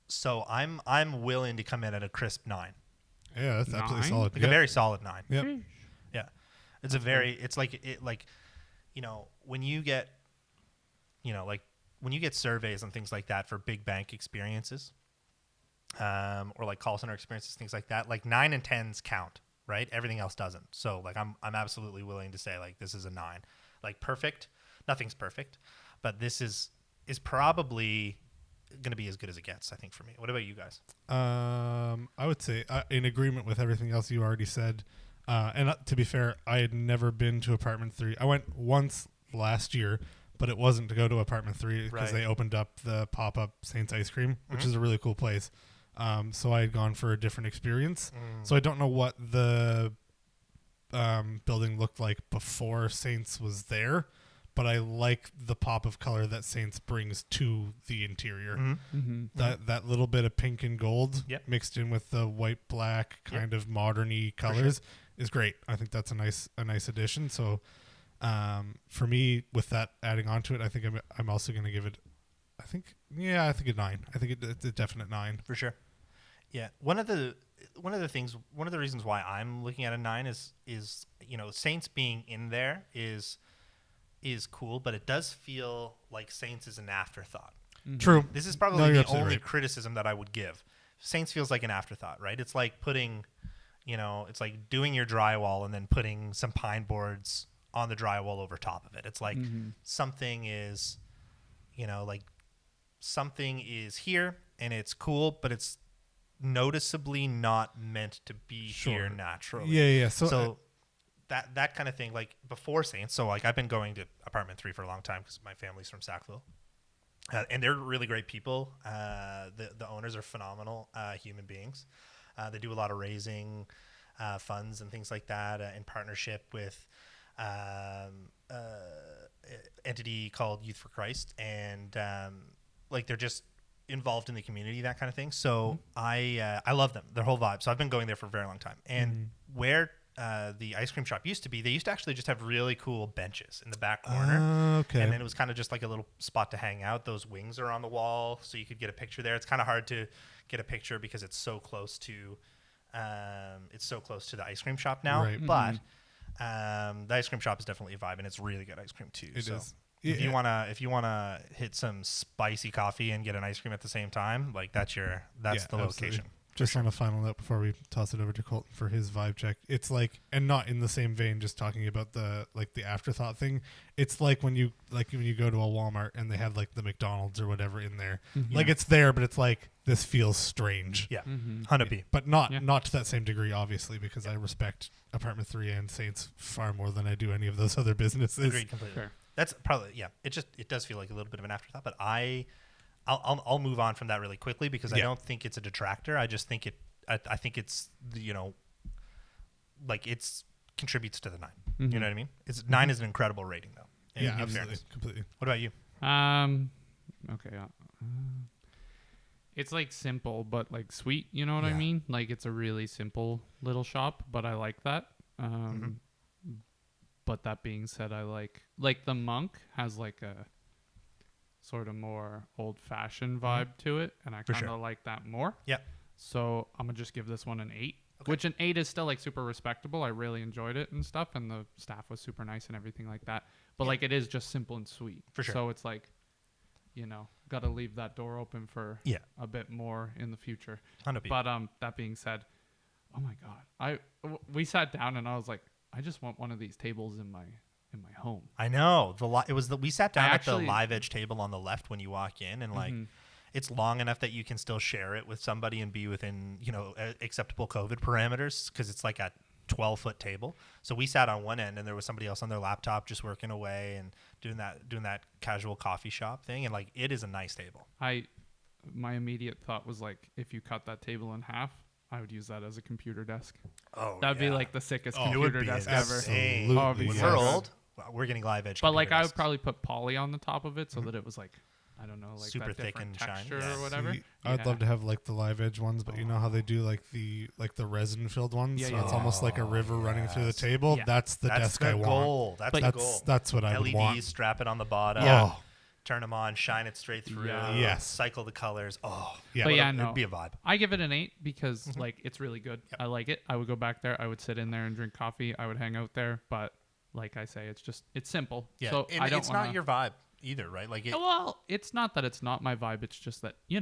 so I'm willing to come in at a crisp 9. Yeah, that's absolutely solid. Like a very solid 9. Yep. Yeah. It's like when you get, when you get surveys and things like that for big bank experiences, or like call center experiences, things like that, like 9 and 10s count, right? Everything else doesn't. So like, I'm absolutely willing to say like, this is a 9, like perfect. Nothing's perfect, but this is probably going to be as good as it gets, I think, for me. What about you guys? I would say in agreement with everything else you already said. And to be fair, I had never been to Apartment 3. I went once last year, but it wasn't to go to Apartment 3 because they opened up the pop-up Saints Ice Cream, which is a really cool place. So I had gone for a different experience. So I don't know what the building looked like before Saints was there, but I like the pop of color that Saints brings to the interior. That little bit of pink and gold mixed in with the white black kind of modern-y colors is great. I think that's a nice addition. So for me, with that adding on to it, I think I'm also going to give it I think a 9. I think it's a definite 9 for sure. Yeah, one of the reasons why I'm looking at a 9 is Saints being in there is cool, but it does feel like Saints is an afterthought. True. This is probably the only criticism that I would give. Saints feels like an afterthought, right? It's like putting, it's like doing your drywall and then putting some pine boards on the drywall over top of it. It's like something is, something is here and it's cool, but it's noticeably not meant to be here naturally. Yeah. So that kind of thing, like before Saints. So like I've been going to Apartment 3 for a long time because my family's from Sackville. And they're really great people. The owners are phenomenal human beings. They do a lot of raising funds and things like that in partnership with entity called Youth for Christ. And they're just involved in the community, that kind of thing. So I love them, their whole vibe. So I've been going there for a very long time. And where the ice cream shop used to be, they used to actually just have really cool benches in the back corner. Okay. And then it was kind of just like a little spot to hang out. Those wings are on the wall, so you could get a picture there. It's kind of hard to get a picture because it's so close to the ice cream shop now. Right. But the ice cream shop is definitely a vibe, and it's really good ice cream too. It is. If you wanna hit some spicy coffee and get an ice cream at the same time, like that's the absolutely. location. Just on a final note before we toss it over to Colton for his vibe check, it's like, and not in the same vein, just talking about the afterthought thing. It's like when you go to a Walmart and they have like the McDonald's or whatever in there, like it's there, but it's like this feels strange. Yeah, 100p. But not to that same degree, obviously, because I respect Apartment 3 and Saints far more than I do any of those other businesses. Agreed completely. Fair. That's probably it does feel like a little bit of an afterthought, but I'll move on from that really quickly because I don't think it's a detractor. I just think I think it's it's contributes to the 9. You know what I mean? 9 is an incredible rating though. Yeah, absolutely, completely. What about you? Okay. It's like simple but like sweet. You know what I mean? Like it's a really simple little shop, but I like that. But that being said, I like the Monk has like a sort of more old-fashioned vibe to it, and I kind of like that more. Yeah. So I'm gonna just give this one an 8, which an 8 is still like super respectable. I really enjoyed it and stuff, and the staff was super nice and everything like that. But like it is just simple and sweet. For sure. So it's like, got to leave that door open for a bit more in the future. 100%. But that being said, oh my god, we sat down and I was like, I just want one of these tables in my home. I know. We sat down at the live edge table on the left when you walk in, and like it's long enough that you can still share it with somebody and be within acceptable COVID parameters because it's like a 12-foot table. So we sat on one end and there was somebody else on their laptop just working away and doing that casual coffee shop thing, and like it is a nice table. My immediate thought was like, if you cut that table in half, I would use that as a computer desk. Oh, that'd be like the sickest computer desk ever. We're old. We're getting live edge. But like, I would probably put poly on the top of it so that it was like, I don't know, like super that thick and texture or whatever. I'd love to have like the live edge ones, but you know how they do like the resin filled ones. So it's almost like a river running through the table. Yeah. That's the desk I want. That's what I would want. LEDs, strap it on the bottom. Yeah. Turn them on, shine it straight through. Yes. Cycle the colors. Oh, yeah. But it'd be a vibe. I give it an 8 because like it's really good. Yep. I like it. I would go back there. I would sit in there and drink coffee. I would hang out there. But like I say, it's simple. Yeah. So and it's not your vibe either, right? Like it's not that it's not my vibe. It's just that you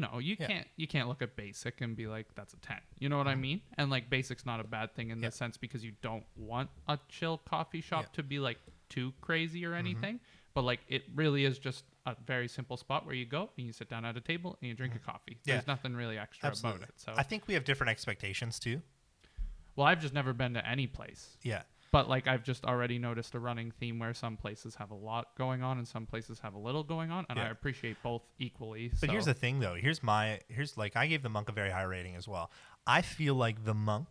can't look at basic and be like that's a 10. You know what I mean? And like basic's not a bad thing in the sense because you don't want a chill coffee shop to be like too crazy or anything. But like it really is just a very simple spot where you go and you sit down at a table and you drink a coffee. Yeah. There's nothing really extra Absolutely. about it. So I think we have different expectations too. well, I've just never been to any place. Yeah. But like I've just already noticed a running theme where some places have a lot going on and some places have a little going on, and I appreciate both equally. But here's the thing, though. Here's like I gave the Monk a very high rating as well. I feel like the Monk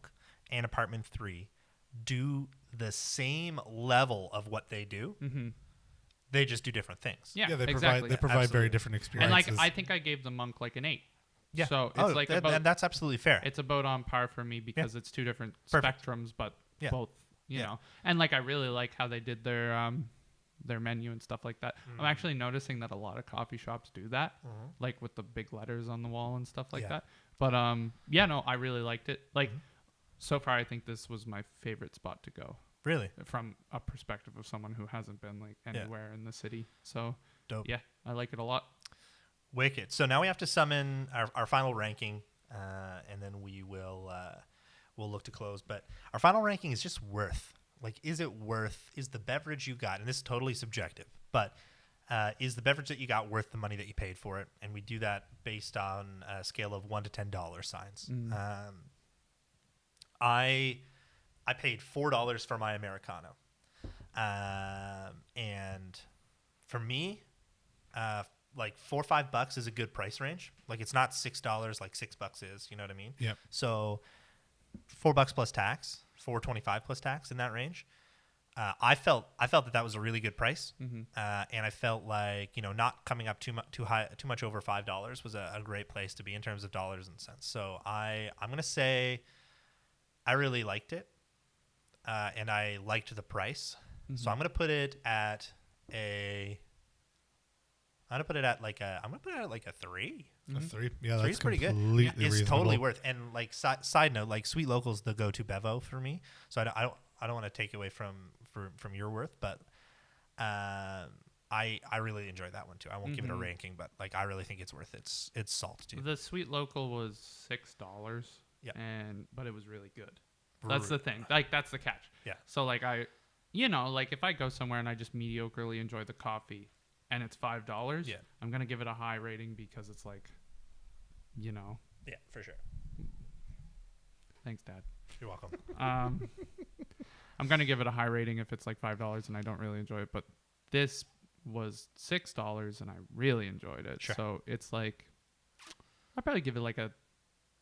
and Apartment 3 do the same level of what they do. Mm-hmm. They just do different things. Yeah, they exactly. provide very different experiences. And like I think I gave the Monk like an 8. Yeah. So it's like and that's absolutely fair. It's about on par for me because it's two different Perfect. spectrums, but Yeah. both, you know. And like I really like how they did their menu and stuff like that. I'm actually noticing that a lot of coffee shops do that, like with the big letters on the wall and stuff like that. But no, I really liked it. Like so far, I think this was my favorite spot to go. Really? From a perspective of someone who hasn't been like anywhere in the city. So Dope. Yeah, I like it a lot. Wicked. So now we have to summon our final ranking, and then we'll look to close. But our final ranking is just worth. Like, is it worth? Is the beverage you got, and this is totally subjective, but is the beverage that you got worth the money that you paid for it? And we do that based on a scale of $1 to $10 signs. I paid $4 for my Americano, and for me, like $4 or $5 is a good price range. Like it's not $6 like $6 is. You know what I mean? Yeah. So $4 plus tax, $4.25 plus tax in that range. I felt that was a really good price, and I felt like not coming up too much over $5 was a great place to be in terms of dollars and cents. So I'm gonna say I really liked it, and I liked the price. So I'm gonna put it at like a 3. A 3, yeah, Three's that's pretty good. completely It's reasonable. totally worth. And like side note, like Sweet Local's the go-to bevo for me. So I don't want to take away from your worth, but I really enjoyed that one too. I won't give it a ranking, but like I really think it's worth its salt too. The Sweet Local was $6. Yeah. But it was really good. That's the thing. Like that's the catch. Yeah. So like like if I go somewhere and I just mediocrely enjoy the coffee and it's $5, I'm gonna give it a high rating because it's like, Yeah, for sure. Thanks, Dad. You're welcome. I'm gonna give it a high rating if it's like $5 and I don't really enjoy it. But this was $6 and I really enjoyed it. Sure. So it's like I'd probably give it like a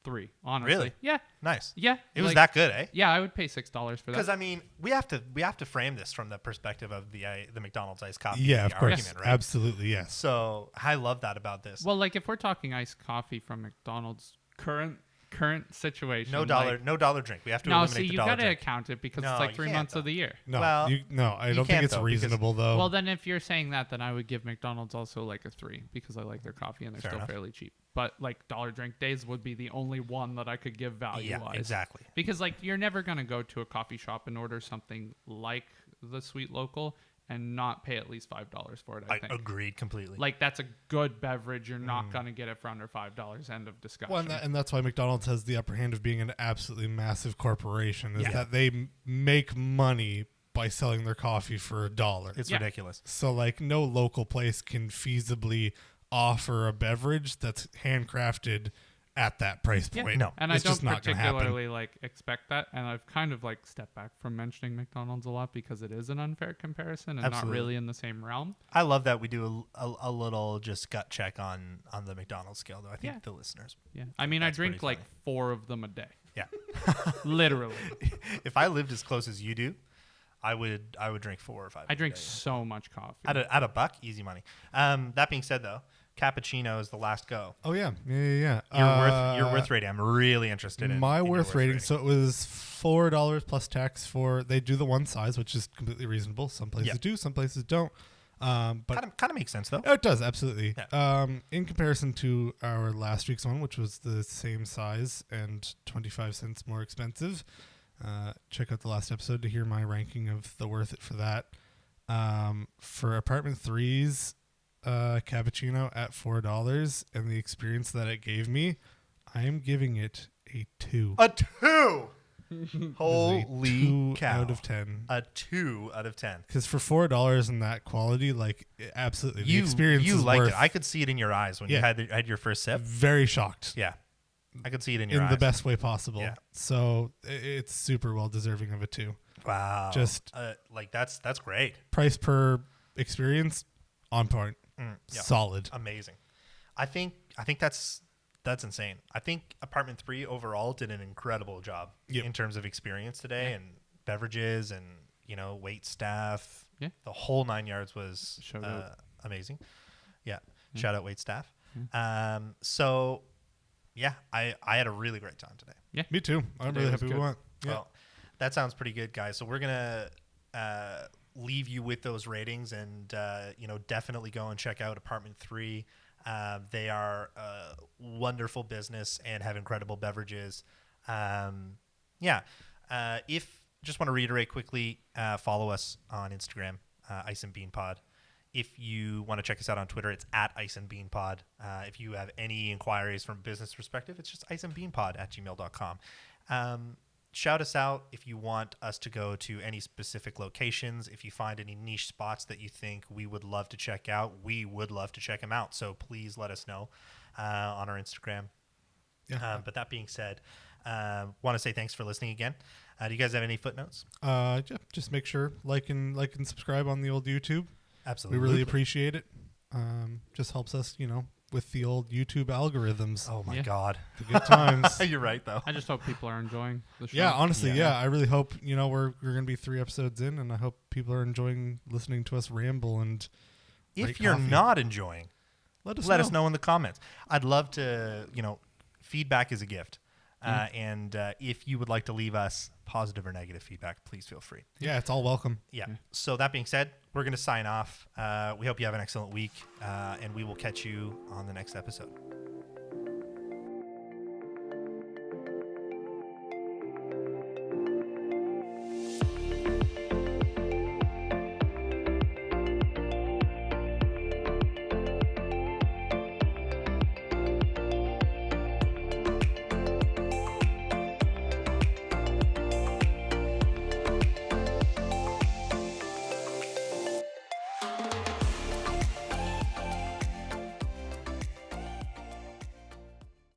3, honestly. Really? Yeah. Nice. Yeah. It was that good, eh? Yeah, I would pay $6 for that. Because I mean, we have to frame this from the perspective of the McDonald's iced coffee. Yeah, of course, argument, right? absolutely, yes. So I love that about this. Well, like if we're talking iced coffee from McDonald's current situation, no dollar drink. We have to eliminate the you dollar gotta drink. account it because No, it's like you 3 can't, months though. of the year. No, Well, I you don't think can't, it's though, because- reasonable though. Well, then if you're saying that, then I would give McDonald's also like a 3 because I like their coffee and they're Fair still enough. fairly cheap. But like dollar drink days would be the only one that I could give value Yeah, wise. exactly. Because like you're never gonna go to a coffee shop and order something like the Sweet Local and not pay at least $5 for it. I think. Agreed completely. Like that's a good beverage. You're not gonna get it for under $5. End of discussion. Well, and that's why McDonald's has the upper hand of being an absolutely massive corporation, is Yeah. that they make money by selling their coffee for $1. It's ridiculous. So, like, no local place can feasibly offer a beverage that's handcrafted at that price Yeah. point. No, and it's I don't just not gonna happen. particularly like expect that. And I've kind of like stepped back from mentioning McDonald's a lot because it is an unfair comparison and Absolutely. not really in the same realm. I love that we do a little just gut check on the McDonald's scale, though. I think the listeners. Yeah, I mean, I That's pretty drink like funny. 4 of them a day, Yeah. literally. If I lived as close as you do, I would drink 4 or 5. I drink so much coffee. at a buck, easy money. That being said, though, cappuccino is the last go. Oh, yeah. Your worth rating. I'm really interested in my in your worth rating. So it was $4 plus tax they do the one size, which is completely reasonable. Some places do, some places don't. But kind of makes sense though. it does, absolutely. Yeah. In comparison to our last week's one, which was the same size and 25 cents more expensive, check out the last episode to hear my ranking of the worth it for that. For Apartment 3's cappuccino at $4 and the experience that it gave me, I am giving it a 2. A 2. Holy 2 cow. out of 10. A 2 out of 10. Because for $4 and that quality, like absolutely, the experience you is liked worth. it. I could see it in your eyes when you had your first sip. Very shocked. Yeah, I could see it in your eyes. In the best way possible. Yeah. So it's super well deserving of a 2. Wow. Just like that's great. Price per experience on point. Yeah. Solid. Amazing. I think that's insane. I think Apartment 3 overall did an incredible job in terms of experience today and beverages and, wait staff. Yeah. The whole 9 yards was amazing. Yeah. Shout out wait staff. So yeah, I had a really great time today. Yeah. Me too. I'm really happy we went. Yeah. Well, that sounds pretty good, guys. So we're going to leave you with those ratings and, definitely go and check out Apartment 3. They are a wonderful business and have incredible beverages. If just want to reiterate quickly, follow us on Instagram, Ice and Bean Pod. If you want to check us out on Twitter, it's at Ice and Bean Pod. If you have any inquiries from a business perspective, it's just iceandbeanpod@gmail.com. Shout us out if you want us to go to any specific locations. If you find any niche spots that you think we would love to check out, we would love to check them out. So please let us know on our Instagram. Yeah. But that being said, want to say thanks for listening again. Do you guys have any footnotes? Just make sure like and subscribe on the old YouTube. Absolutely. We really appreciate it. Just helps us, with the old YouTube algorithms. Oh my God. The good times. You're right though. I just hope people are enjoying the show. Yeah, honestly, I really hope, we're going to be 3 episodes in, and I hope people are enjoying listening to us ramble. And if you're not enjoying, let us know in the comments. I'd love to, feedback is a gift. And if you would like to leave us positive or negative feedback, please feel free. Yeah, it's all welcome. Yeah. So that being said, we're going to sign off. We hope you have an excellent week, and we will catch you on the next episode.